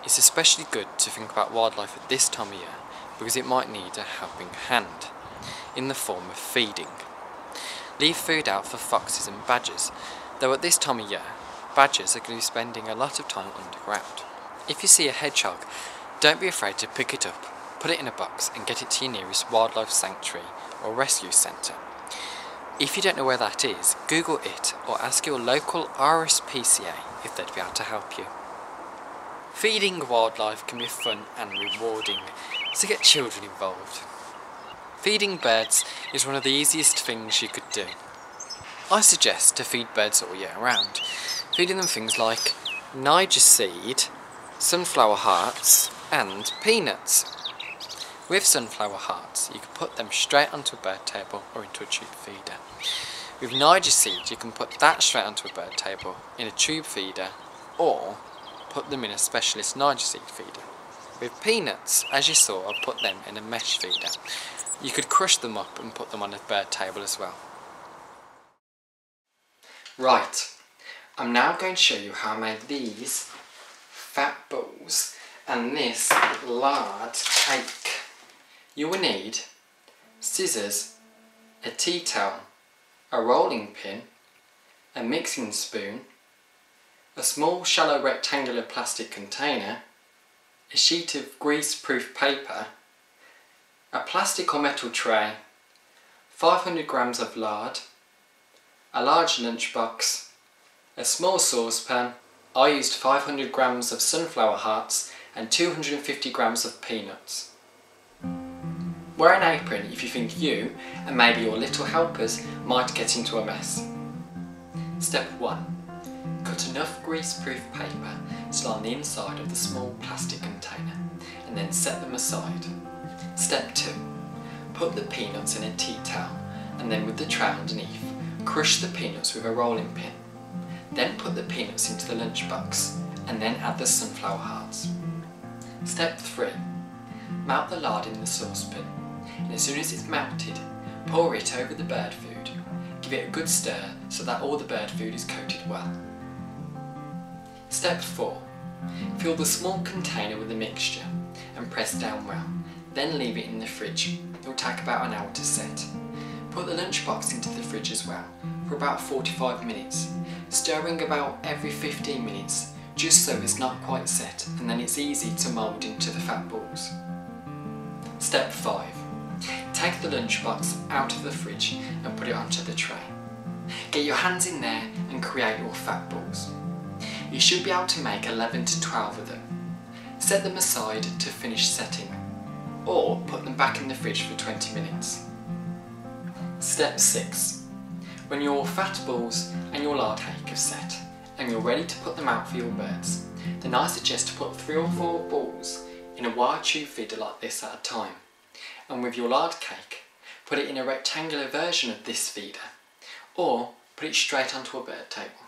It's especially good to think about wildlife at this time of year because it might need a helping hand in the form of feeding. Leave food out for foxes and badgers, though at this time of year, badgers are going to be spending a lot of time underground. If you see a hedgehog, don't be afraid to pick it up, put it in a box and get it to your nearest wildlife sanctuary or rescue centre. If you don't know where that is, Google it or ask your local RSPCA if they'd be able to help you. Feeding wildlife can be fun and rewarding, so get children involved. Feeding birds is one of the easiest things you could do. I suggest to feed birds all year round, feeding them things like Niger seed, sunflower hearts and peanuts. With sunflower hearts, you can put them straight onto a bird table or into a tube feeder. With Niger seed, you can put that straight onto a bird table in a tube feeder or put them in a specialist Niger seed feeder. With peanuts, as you saw, I put them in a mesh feeder. You could crush them up and put them on a bird table as well. Right, I'm now going to show you how I made these fat balls and this lard cake. You will need scissors, a tea towel, a rolling pin, a mixing spoon, a small shallow rectangular plastic container, a sheet of grease-proof paper, a plastic or metal tray, 500 grams of lard, a large lunchbox, a small saucepan. I used 500 grams of sunflower hearts and 250 grams of peanuts. Wear an apron if you think you and maybe your little helpers might get into a mess. Step 1. Cut enough grease-proof paper to line the inside of the small plastic container and then set them aside. Step 2. Put the peanuts in a tea towel and then with the tray underneath, crush the peanuts with a rolling pin. Then put the peanuts into the lunchbox and then add the sunflower hearts. Step 3. Melt the lard in the saucepan and as soon as it's melted, pour it over the bird food. Give it a good stir so that all the bird food is coated well. Step 4. Fill the small container with the mixture and press down well, then leave it in the fridge. It will take about an hour to set. Put the lunchbox into the fridge as well for about 45 minutes, stirring about every 15 minutes just so it's not quite set and then it's easy to mould into the fat balls. Step 5. Take the lunchbox out of the fridge and put it onto the tray. Get your hands in there and create your fat balls. You should be able to make 11 to 12 of them. Set them aside to finish setting, or put them back in the fridge for 20 minutes. Step 6. When your fat balls and your lard cake are set, and you're ready to put them out for your birds, then I suggest to put 3 or 4 balls in a wire tube feeder like this at a time. And with your lard cake, put it in a rectangular version of this feeder, or put it straight onto a bird table.